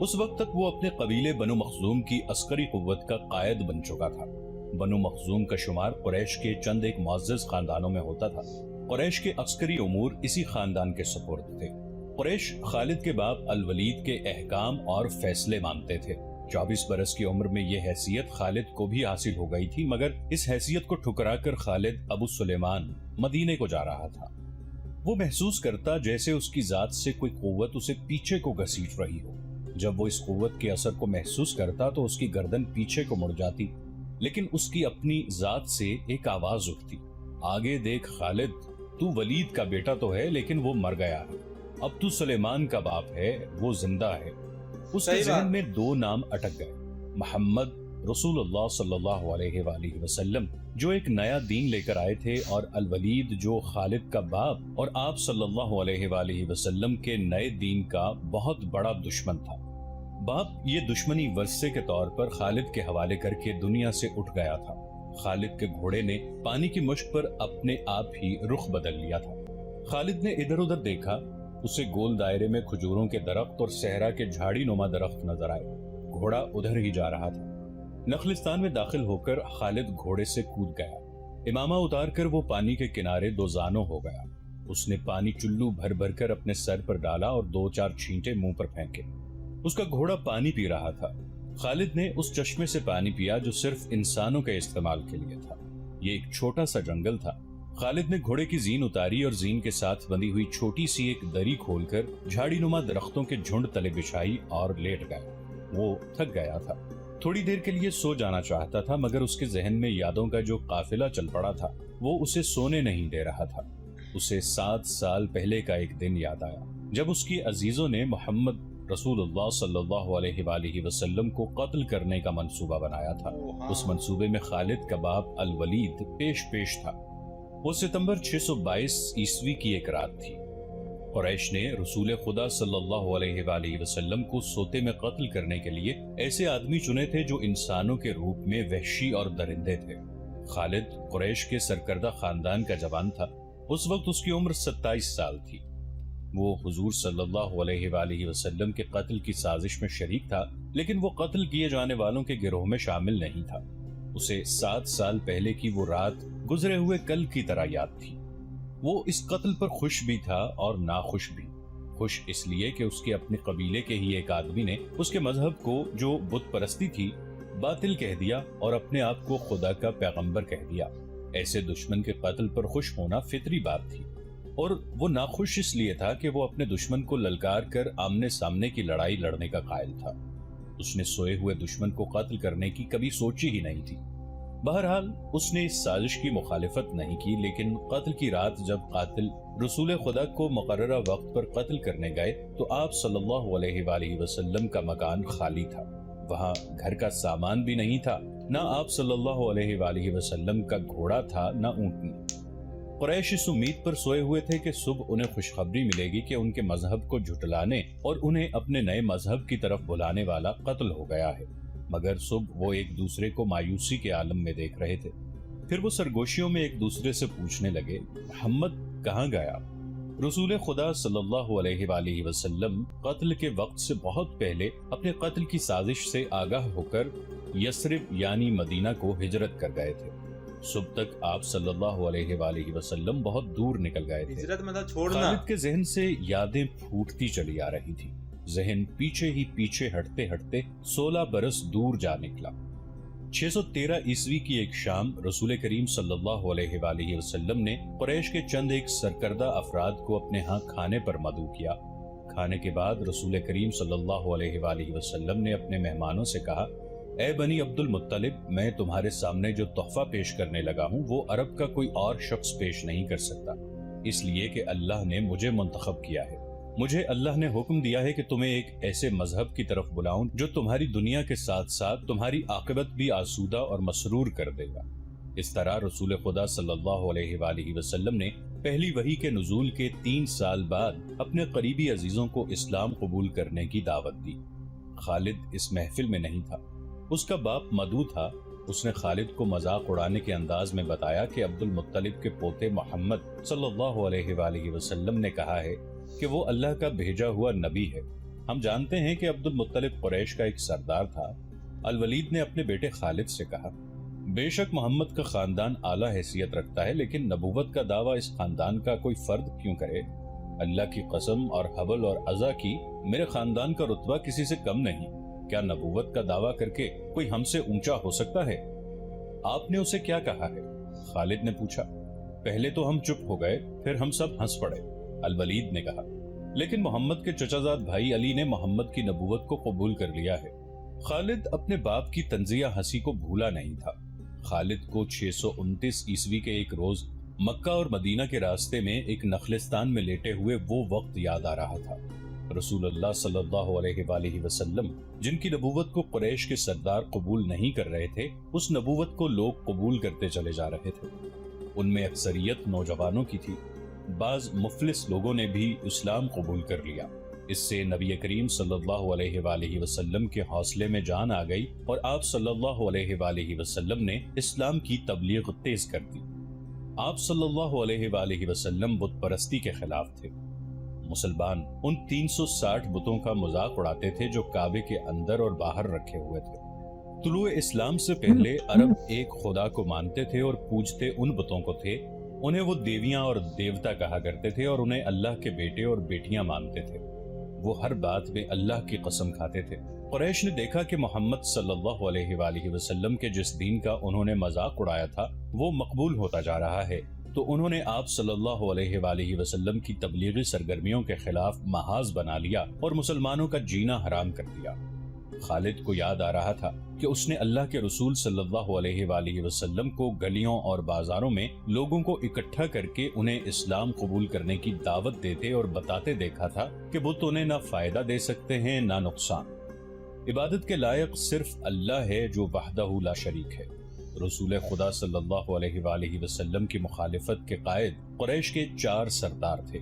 اس وقت تک وہ اپنے قبیلے بنو مخزوم کی عسکری قوت کا قائد بن چکا تھا۔ بنو مخزوم کا شمار قریش کے چند ایک معزز خاندانوں میں ہوتا تھا۔ قریش کے عسکری امور اسی خاندان کے سپرد تھے۔ قریش خالد کے باپ الولید کے احکام اور فیصلے مانتے تھے۔ 24 برس کی عمر میں یہ حیثیت خالد کو بھی حاصل ہو گئی تھی، مگر اس حیثیت کو ٹھکرا کر خالد ابو سلیمان مدینے کو جا رہا تھا۔ وہ محسوس کرتا جیسے اس کی ذات سے کوئی قوت اسے پیچھے کو گھسیٹ رہی ہو۔ جب وہ اس قوت کے اثر کو محسوس کرتا تو اس کی گردن پیچھے کو مڑ جاتی، لیکن اس کی اپنی ذات سے ایک آواز اٹھتی، آگے دیکھ خالد، تو ولید کا بیٹا تو ہے لیکن وہ مر گیا ہے، اب تو سلیمان کا باپ ہے، وہ زندہ ہے۔ اس کے ذہن میں دو نام اٹک گئے، محمد رسول اللہ صلی اللہ علیہ وآلہ وسلم جو ایک نیا دین لے کر آئے تھے، اور الولید جو خالد کا باپ اور آپ صلی اللہ علیہ وآلہ وسلم کے نئے دین کا بہت بڑا دشمن تھا۔ باپ یہ دشمنی ورثے کے طور پر خالد کے حوالے کر کے دنیا سے اٹھ گیا تھا۔ خالد کے گھوڑے نے پانی کی مشک پر اپنے آپ ہی رخ بدل لیا تھا۔ خالد نے ادھر ادھر دیکھا، اسے گول دائرے میں کھجوروں کے درخت اور صحرا کے جھاڑی نما درخت نظر آئے۔ گھوڑا ادھر ہی جا رہا تھا۔ نخلستان میں داخل ہو کر خالد گھوڑے سے کود گیا۔ امامہ اتار کر وہ پانی کے کنارے دو زانوں ہو گیا۔ اس نے پانی چلو بھر بھر کر اپنے سر پر ڈالا اور 2-4 چھینٹے منہ پر پھینکے۔ اس کا گھوڑا پانی پی رہا تھا۔ خالد نے اس چشمے سے پانی پیا جو صرف انسانوں کے استعمال کے لیے تھا۔ یہ ایک چھوٹا سا جنگل تھا۔ خالد نے گھوڑے کی زین اتاری اور زین کے ساتھ بندھی ہوئی چھوٹی سی ایک دری کھول کر جھاڑی نما درختوں کے جھنڈ تلے بچھائی اور لیٹ گیا۔ وہ تھک گیا تھا، تھوڑی دیر کے لیے سو جانا چاہتا تھا، مگر اس کے ذہن میں یادوں کا جو قافلہ چل پڑا تھا وہ اسے سونے نہیں دے رہا تھا۔ اسے 7 سال پہلے کا ایک دن یاد آیا جب اس کی عزیزوں نے محمد رسول اللہ صلی اللہ علیہ وآلہ وسلم کو قتل کرنے کا منصوبہ بنایا تھا۔ اس منصوبے میں خالد کا باپ الولید پیش تھا۔ وہ ستمبر 622 عیسوی کی ایک رات تھی۔ قریش نے رسول خدا صلی اللہ علیہ وآلہ وسلم کو سوتے میں قتل کرنے کے لیے ایسے آدمی چنے تھے جو انسانوں کے روپ میں وحشی اور درندے تھے۔ خالد قریش کے سرکردہ خاندان کا جوان تھا۔ اس وقت اس کی عمر 27 سال تھی۔ وہ حضور صلی اللہ علیہ وآلہ وسلم کے قتل کی سازش میں شریک تھا، لیکن وہ قتل کیے جانے والوں کے گروہ میں شامل نہیں تھا۔ اسے 7 سال پہلے کی وہ رات گزرے ہوئے کل کی طرح یاد تھی۔ وہ اس قتل پر خوش بھی تھا اور ناخوش بھی۔ خوش اس لیے کہ اس کے اپنے قبیلے کے ہی ایک آدمی نے اس کے مذہب کو، جو بت پرستی تھی، باطل کہہ دیا اور اپنے آپ کو خدا کا پیغمبر کہہ دیا۔ ایسے دشمن کے قتل پر خوش ہونا فطری بات تھی، اور وہ ناخوش اس لیے تھا کہ وہ اپنے دشمن کو للکار کر آمنے سامنے کی لڑائی لڑنے کا قائل تھا۔ اس نے سوئے ہوئے دشمن کو قتل کرنے کی کبھی سوچی ہی نہیں تھی۔ بہرحال اس نے اس سازش کی مخالفت نہیں کی، لیکن قتل کی رات جب قاتل رسول خدا کو مقررہ وقت پر قتل کرنے گئے تو آپ صلی اللہ علیہ وآلہ وسلم کا مکان خالی تھا۔ وہاں گھر کا سامان بھی نہیں تھا، نہ آپ صلی اللہ علیہ وآلہ وسلم کا گھوڑا تھا، نہ اونٹنی۔ قریش اس امید پر سوئے ہوئے تھے کہ صبح انہیں خوشخبری ملے گی کہ ان کے مذہب کو جھٹلانے اور انہیں اپنے نئے مذہب کی طرف بلانے والا قتل ہو گیا ہے، مگر صبح وہ ایک دوسرے کو مایوسی کے عالم میں دیکھ رہے تھے۔ پھر وہ سرگوشیوں میں ایک دوسرے سے پوچھنے لگے، محمد کہاں گیا؟ رسول خدا صلی اللہ علیہ وآلہ وسلم قتل کے وقت سے بہت پہلے اپنے قتل کی سازش سے آگاہ ہو کر یثرب یعنی مدینہ کو ہجرت کر گئے تھے۔ صبح تک آپ صلی اللہ علیہ وآلہ وسلم بہت دور نکل گئے تھے۔ ہجرت مطلب چھوڑنا۔ خالد کے ذہن سے یادیں پھوٹتی چلی آ رہی تھی۔ ذہن پیچھے ہی پیچھے ہٹتے ہٹتے 16 برس دور جا نکلا۔ 613 عیسوی کی ایک شام رسول کریم صلی اللہ علیہ وآلہ وسلم نے قریش کے چند ایک سرکردہ افراد کو اپنے ہاں کھانے پر مدعو کیا۔ کھانے کے بعد رسول کریم صلی اللہ علیہ وآلہ وسلم نے اپنے مہمانوں سے کہا، اے بنی عبد المطلب، میں تمہارے سامنے جو تحفہ پیش کرنے لگا ہوں وہ عرب کا کوئی اور شخص پیش نہیں کر سکتا، اس لیے کہ اللہ نے مجھے منتخب کیا ہے۔ مجھے اللہ نے حکم دیا ہے کہ تمہیں ایک ایسے مذہب کی طرف بلاؤں جو تمہاری دنیا کے ساتھ ساتھ تمہاری عاقبت بھی آسودہ اور مسرور کر دے گا۔ اس طرح رسول خدا صلی اللہ علیہ وآلہ وسلم نے پہلی وحی کے نزول کے 3 سال بعد اپنے قریبی عزیزوں کو اسلام قبول کرنے کی دعوت دی۔ خالد اس محفل میں نہیں تھا، اس کا باپ مدعو تھا۔ اس نے خالد کو مذاق اڑانے کے انداز میں بتایا کہ عبد المطلب کے پوتے محمد صلی اللہ علیہ وآلہ وسلم نے کہا ہے کہ وہ اللہ کا بھیجا ہوا نبی ہے۔ ہم جانتے ہیں کہ عبد المطلب قریش کا ایک سردار تھا۔ الولید نے اپنے بیٹے خالد سے کہا، بے شک محمد کا خاندان اعلیٰ حیثیت رکھتا ہے، لیکن نبوت کا دعویٰ اس خاندان کا کوئی فرد کیوں کرے؟ اللہ کی قسم اور حبل اور عزا کی، میرے خاندان کا رتبہ کسی سے کم نہیں، کیا نبوت کا دعویٰ کر کے کوئی ہم سے اونچا ہو سکتا ہے؟ آپ نے اسے کیا کہا ہے؟ خالد نے پوچھا۔ پہلے تو ہم چپ ہو گئے، پھر ہم سب ہنس پڑے، الولید نے کہا، لیکن محمد کے چچا زاد بھائی علی نے محمد کی نبوت کو قبول کر لیا ہے۔ خالد اپنے باپ کی طنزیہ ہنسی کو بھولا نہیں تھا۔ خالد کو 629 عیسوی کے ایک روز مکہ اور مدینہ کے راستے میں ایک نخلستان میں لیٹے ہوئے وہ وقت یاد آ رہا تھا۔ رسول اللہ صلی اللہ علیہ وآلہ وسلم جن کی نبوت کو قریش کے سردار قبول نہیں کر رہے تھے، اس نبوت کو لوگ قبول کرتے چلے جا رہے تھے۔ ان میں اکثریت نوجوانوں کی تھی، بعض مفلس لوگوں نے بھی اسلام قبول کر لیا۔ اس سے نبی کریم صلی اللہ علیہ وآلہ وسلم کے حوصلے میں جان آ گئی اور آپ صلی اللہ علیہ وآلہ وسلم نے اسلام کی تبلیغ تیز کر دی۔ آپ صلی اللہ علیہ وآلہ وسلم بت پرستی کے خلاف تھے۔ مسلمان ان 360 بتوں کا مذاق اڑاتے تھے جو کعبے کے اندر اور باہر رکھے ہوئے تھے۔ طلوع اسلام سے پہلے عرب ایک خدا کو مانتے تھے اور پوجتے ان بتوں کو تھے۔ انہیں وہ دیویاں اور دیوتا کہا کرتے تھے اور انہیں اللہ کے بیٹے اور بیٹیاں مانتے تھے۔ وہ ہر بات میں اللہ کی قسم کھاتے تھے۔ قریش نے دیکھا کہ محمد صلی اللہ علیہ وآلہ وسلم کے جس دین کا انہوں نے مذاق اڑایا تھا وہ مقبول ہوتا جا رہا ہے، تو انہوں نے آپ صلی اللہ علیہ وآلہ وسلم کی تبلیغی سرگرمیوں کے خلاف محاذ بنا لیا اور مسلمانوں کا جینا حرام کر دیا۔ خالد کو یاد آ رہا تھا کہ اس نے اللہ کے رسول صلی اللہ علیہ وآلہ وسلم کو گلیوں اور بازاروں میں لوگوں کو اکٹھا کر کے انہیں اسلام قبول کرنے کی دعوت دیتے اور بتاتے دیکھا تھا کہ بت انہیں نہ فائدہ دے سکتے ہیں نہ نقصان۔ عبادت کے لائق صرف اللہ ہے جو وحدہ لا شریک ہے۔ رسول خدا صلی اللہ علیہ وآلہ وسلم کی مخالفت کے قائد قریش کے 4 سردار تھے۔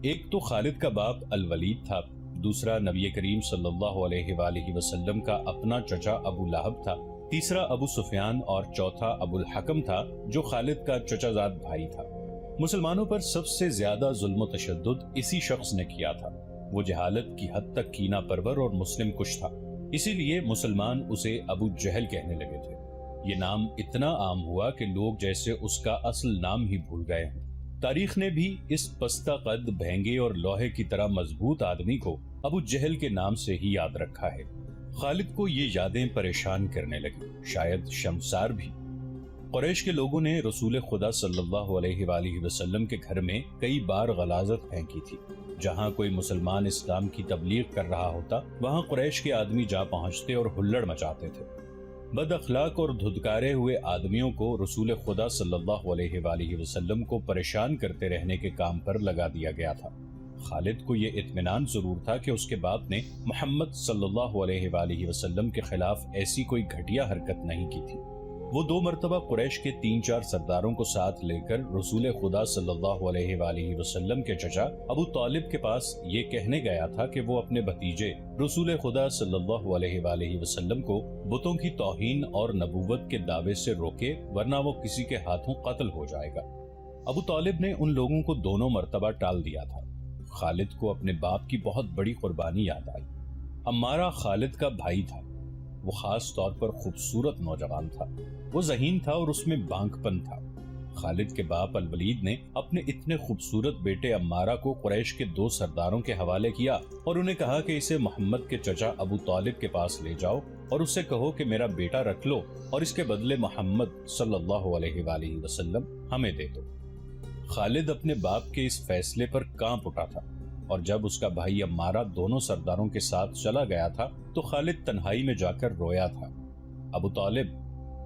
ایک تو خالد کا باپ الولید تھا، دوسرا نبی کریم صلی اللہ علیہ وآلہ وسلم کا اپنا چچا ابو لہب تھا، تیسرا ابو سفیان اور چوتھا ابو الحکم تھا جو خالد کا چچا زاد بھائی تھا۔ مسلمانوں پر سب سے زیادہ ظلم و تشدد اسی شخص نے کیا تھا۔ وہ جہالت کی حد تک کینہ پرور اور مسلم کش تھا، اسی لیے مسلمان اسے ابو جہل کہنے لگے تھے۔ یہ نام اتنا عام ہوا کہ لوگ جیسے اس کا اصل نام ہی بھول گئے ہیں۔ تاریخ نے بھی اس پستہ قد، بھینگے اور لوہے کی طرح مضبوط آدمی کو ابو جہل کے نام سے ہی یاد رکھا ہے۔ خالد کو یہ یادیں پریشان کرنے لگی، شاید شمسار بھی۔ قریش کے لوگوں نے رسول خدا صلی اللہ علیہ وآلہ وسلم کے گھر میں کئی بار غلاظت پھینکی تھی۔ جہاں کوئی مسلمان اسلام کی تبلیغ کر رہا ہوتا وہاں قریش کے آدمی جا پہنچتے اور ہلڑ مچاتے تھے۔ بد اخلاق اور دھدکارے ہوئے آدمیوں کو رسول خدا صلی اللہ علیہ وآلہ وسلم کو پریشان کرتے رہنے کے کام پر لگا دیا گیا تھا۔ خالد کو یہ اطمینان ضرور تھا کہ اس کے باپ نے محمد صلی اللہ علیہ وآلہ وسلم کے خلاف ایسی کوئی گھٹیا حرکت نہیں کی تھی۔ وہ 2 مرتبہ قریش کے 3-4 سرداروں کو ساتھ لے کر رسول خدا صلی اللہ علیہ وآلہ وسلم کے چچا ابو طالب کے پاس یہ کہنے گیا تھا کہ وہ اپنے بھتیجے رسول خدا صلی اللہ علیہ وآلہ وسلم کو بتوں کی توہین اور نبوت کے دعوے سے روکے، ورنہ وہ کسی کے ہاتھوں قتل ہو جائے گا۔ ابو طالب نے ان لوگوں کو 2 مرتبہ ٹال دیا تھا۔ خالد کو اپنے باپ کی بہت بڑی قربانی یاد آئی۔ عمارہ خالد کا بھائی تھا۔ وہ خاص طور پر خوبصورت نوجوان تھا۔ وہ ذہین تھا اور اس میں بانک پن تھا۔ خالد کے باپ الولید نے اپنے اتنے خوبصورت بیٹے عمارہ کو قریش کے 2 سرداروں کے حوالے کیا اور انہیں کہا کہ اسے محمد کے چچا ابو طالب کے پاس لے جاؤ اور اس سے کہو کہ میرا بیٹا رکھ لو اور اس کے بدلے محمد صلی اللہ علیہ وآلہ وسلم ہمیں دے دو۔ خالد اپنے باپ کے اس فیصلے پر کانپ اٹھا تھا، اور جب اس کا بھائی عمارہ دونوں سرداروں کے ساتھ چلا گیا تھا تو خالد تنہائی میں جا کر رویا تھا۔ ابو طالب،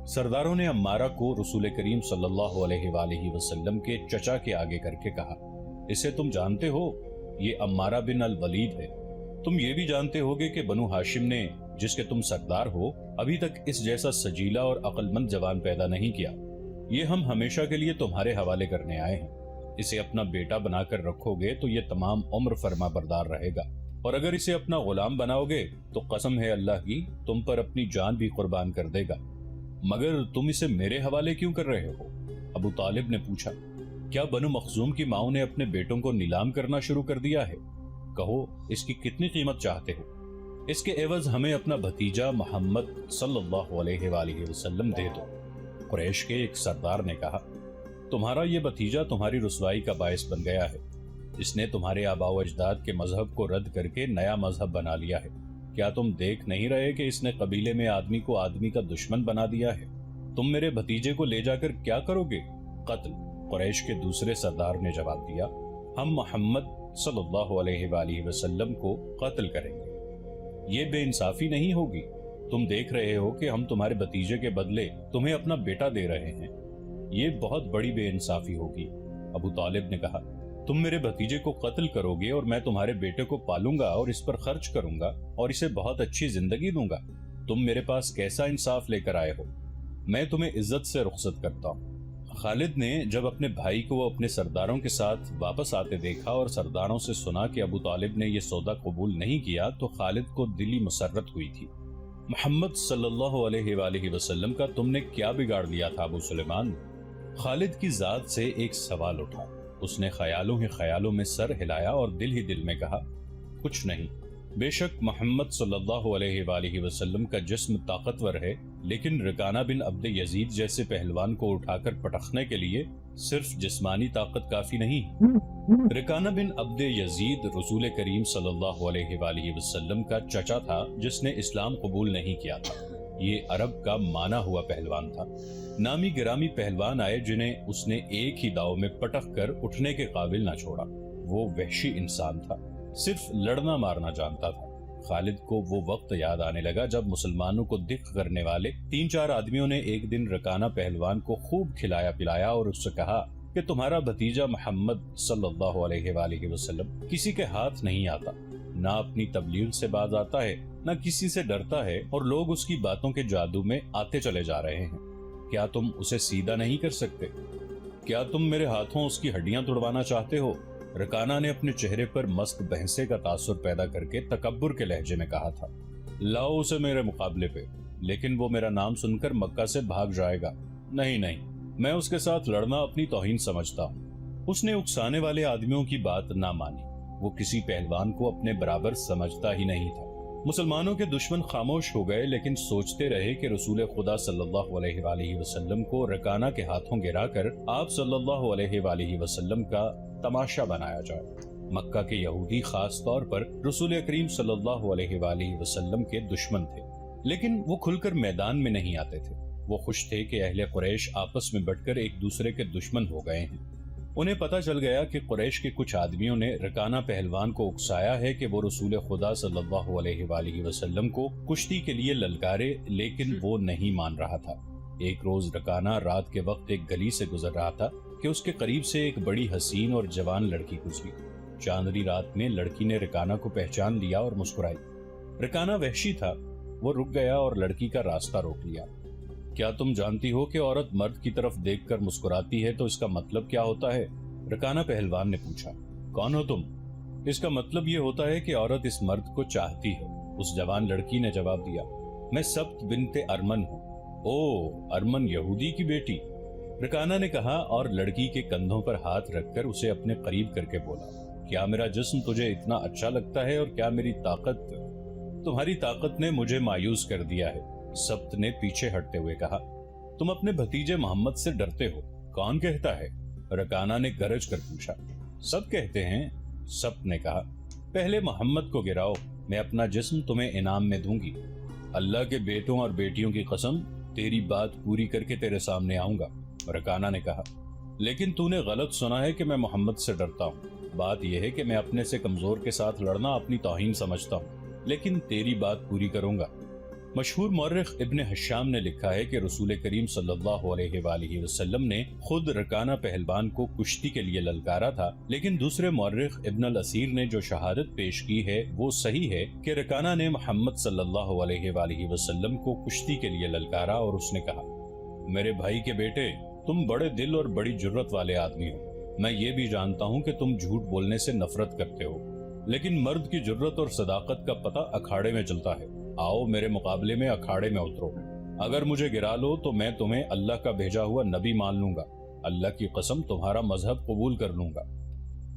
سرداروں نے عمارہ کو رسول کریم صلی اللہ علیہ وآلہ وسلم کے چچا کے آگے کر کے کہا، اسے تم جانتے ہو، یہ عمارہ بن الولید ہے۔ تم یہ بھی جانتے ہوگے کہ بنو ہاشم نے، جس کے تم سردار ہو، ابھی تک اس جیسا سجیلا اور عقل مند جوان پیدا نہیں کیا۔ یہ ہم ہمیشہ کے لیے تمہارے حوالے کرنے آئے ہیں۔ اسے اپنا بیٹا بنا کر رکھو گے تو یہ تمام عمر فرما بردار رہے گا، اور اگر اسے اپنا غلام بناؤ گے تو قسم ہے اللہ کی تم پر اپنی جان بھی قربان کر دے گا۔ مگر تم اسے میرے حوالے کیوں کر رہے ہو؟ ابو طالب نے پوچھا۔ کیا بنو مخزوم کی ماؤں نے اپنے بیٹوں کو نیلام کرنا شروع کر دیا ہے؟ کہو اس کی کتنی قیمت چاہتے ہو؟ اس کے عوض ہمیں اپنا بھتیجا محمد صلی اللہ علیہ وآلہ وسلم دے دو۔ قریش کے ایک سردار نے کہا، تمہارا یہ بھتیجا تمہاری رسوائی کا باعث بن گیا ہے۔ اس نے تمہارے آباء و اجداد کے مذہب کو رد کر کے نیا مذہب بنا لیا ہے۔ کیا تم دیکھ نہیں رہے کہ اس نے قبیلے میں آدمی کو آدمی کا دشمن بنا دیا ہے؟ تم میرے بھتیجے کو لے جا کر کیا کرو گے؟ قتل۔ قریش کے دوسرے سردار نے جواب دیا، ہم محمد صلی اللہ علیہ وآلہ وسلم کو قتل کریں گے۔ یہ بے انصافی نہیں ہوگی۔ تم دیکھ رہے ہو کہ ہم تمہارے بھتیجے کے بدلے تمہیں اپنا بیٹا دے رہے ہیں۔ یہ بہت بڑی بے انصافی ہوگی۔ ابو طالب نے کہا، تم میرے بھتیجے کو قتل کرو گے اور میں تمہارے بیٹے کو پالوں گا اور اس پر خرچ کروں گا اور اسے بہت اچھی زندگی دوں گا۔ تم میرے پاس کیسا انصاف لے کر آئے ہو؟ میں تمہیں عزت سے رخصت کرتا ہوں۔ خالد نے جب اپنے بھائی کو اپنے سرداروں کے ساتھ واپس آتے دیکھا اور سرداروں سے سنا کہ ابو طالب نے یہ سودا قبول نہیں کیا تو خالد کو دلی مسرت ہوئی تھی۔ محمد صلی اللہ علیہ وآلہ وسلم کا تم نے کیا بگاڑ دیا تھا ابو سلیمان؟ خالد کی ذات سے ایک سوال اٹھا۔ اس نے خیالوں ہی خیالوں میں سر ہلایا اور دل ہی دل میں کہا، کچھ نہیں۔ بے شک محمد صلی اللہ علیہ وآلہ وسلم کا جسم طاقتور ہے، لیکن رکانہ بن عبد یزید جیسے پہلوان کو اٹھا کر پٹخنے کے لیے صرف جسمانی طاقت کافی نہیں۔ رکانہ بن عبد یزید رسول کریم صلی اللہ علیہ وآلہ وسلم کا چچا تھا جس نے اسلام قبول نہیں کیا تھا۔ یہ عرب کا مانا ہوا پہلوان تھا۔ نامی گرامی پہلوان آئے جنہیں اس نے ایک ہی داؤ میں پٹخ کر اٹھنے کے قابل نہ چھوڑا۔ وہ وحشی انسان تھا، صرف لڑنا مارنا جانتا تھا۔ خالد کو وہ وقت یاد آنے لگا جب مسلمانوں کو دکھ کرنے والے 3-4 آدمیوں نے ایک دن رکانہ پہلوان کو خوب کھلایا پلایا اور اس سے کہا کہ تمہارا بھتیجا محمد صلی اللہ علیہ وآلہ وسلم کسی کے ہاتھ نہیں آتا، نہ اپنی تبلیغ سے باز آتا ہے، نہ کسی سے ڈرتا ہے، اور لوگ اس کی باتوں کے جادو میں آتے چلے جا رہے ہیں۔ کیا تم اسے سیدھا نہیں کر سکتے؟ کیا تم میرے ہاتھوں اس کی ہڈیاں توڑوانا چاہتے ہو؟ رکانہ نے اپنے چہرے پر مست بحثے کا تاثر پیدا کر کے تکبر کے لہجے میں کہا تھا، لاؤ اسے میرے مقابلے پہ، لیکن وہ میرا نام سن کر مکہ سے بھاگ جائے گا۔ نہیں، میں اس کے ساتھ لڑنا اپنی توہین سمجھتا ہوں۔ اس نے اکسانے والے آدمیوں کی بات نہ مانی۔ وہ کسی پہلوان کو اپنے برابر سمجھتا ہی نہیں تھا۔ مسلمانوں کے دشمن خاموش ہو گئے، لیکن سوچتے رہے کہ رسول خدا صلی اللہ علیہ وآلہ وسلم کو رکانہ کے ہاتھوں گرا کر آپ صلی اللہ علیہ وآلہ وسلم کا تماشا بنایا جائے۔ مکہ کے یہودی خاص طور پر رسول کریم صلی اللہ علیہ وآلہ وسلم کے دشمن تھے، لیکن وہ کھل کر میدان میں نہیں آتے تھے۔ وہ خوش تھے کہ اہل قریش آپس میں بٹ کر ایک دوسرے کے دشمن ہو گئے ہیں۔ انہیں پتہ چل گیا کہ قریش کے کچھ آدمیوں نے رکانہ پہلوان کو اکسایا ہے کہ وہ رسول خدا صلی اللہ علیہ وآلہ وسلم کو کشتی کے لیے للکارے، لیکن وہ نہیں مان رہا تھا۔ ایک روز رکانہ رات کے وقت ایک گلی سے گزر رہا تھا کہ اس کے قریب سے ایک بڑی حسین اور جوان لڑکی گزری۔ چاندنی رات میں لڑکی نے رکانہ کو پہچان لیا اور مسکرائی۔ رکانہ وحشی تھا، وہ رک گیا اور لڑکی کا راستہ روک لیا۔ کیا تم جانتی ہو کہ عورت مرد کی طرف دیکھ کر مسکراتی ہے تو اس کا مطلب کیا ہوتا ہے؟ رکانہ پہلوان نے پوچھا۔ کون ہو تم؟ اس کا مطلب یہ ہوتا ہے کہ عورت اس مرد کو چاہتی ہے، اس جوان لڑکی نے جواب دیا۔ میں سبت بنت ارمن ہوں۔ او، ارمن یہودی کی بیٹی؟ رکانہ نے کہا اور لڑکی کے کندھوں پر ہاتھ رکھ کر اسے اپنے قریب کر کے بولا، کیا میرا جسم تجھے اتنا اچھا لگتا ہے اور کیا میری طاقت؟ تمہاری طاقت نے مجھے مایوس کر دیا ہے۔ سبت نے پیچھے ہٹتے ہوئے کہا، تم اپنے بھتیجے محمد سے ڈرتے ہو؟ کون کہتا ہے؟ رکانہ نے گرج کر پوچھا۔ سب کہتے ہیں، سبت نے کہا۔ پہلے محمد کو گراؤ، میں اپنا جسم تمہیں انعام میں دوں گی۔ اللہ کے بیٹوں اور بیٹیوں کی قسم، تیری بات پوری کر کے تیرے سامنے آؤں گا، رکانہ نے کہا۔ لیکن تو نے غلط سنا ہے کہ میں محمد سے ڈرتا ہوں۔ بات یہ ہے کہ میں اپنے سے کمزور کے ساتھ لڑنا اپنی توہین سمجھتا ہوں، لیکن تیری بات پوری کروں گا۔ مشہور مورخ ابن حشام نے لکھا ہے کہ رسول کریم صلی اللہ علیہ وآلہ وسلم نے خود رکانہ پہلوان کو کشتی کے لیے للکارا تھا، لیکن دوسرے مورخ ابن الاسیر نے جو شہادت پیش کی ہے وہ صحیح ہے کہ رکانہ نے محمد صلی اللہ علیہ وآلہ وسلم کو کشتی کے لیے للکارا اور اس نے کہا، میرے بھائی کے بیٹے، تم بڑے دل اور بڑی جرت والے آدمی ہو۔ میں یہ بھی جانتا ہوں کہ تم جھوٹ بولنے سے نفرت کرتے ہو، لیکن مرد کی جرت اور صداقت کا پتہ اکھاڑے میں چلتا ہے۔ آؤ میرے مقابلے میں اکھاڑے میں اترو۔ اگر مجھے گرا لو تو میں تمہیں اللہ کا بھیجا ہوا نبی مان لوں گا، اللہ کی قسم تمہارا مذہب قبول کر لوں گا۔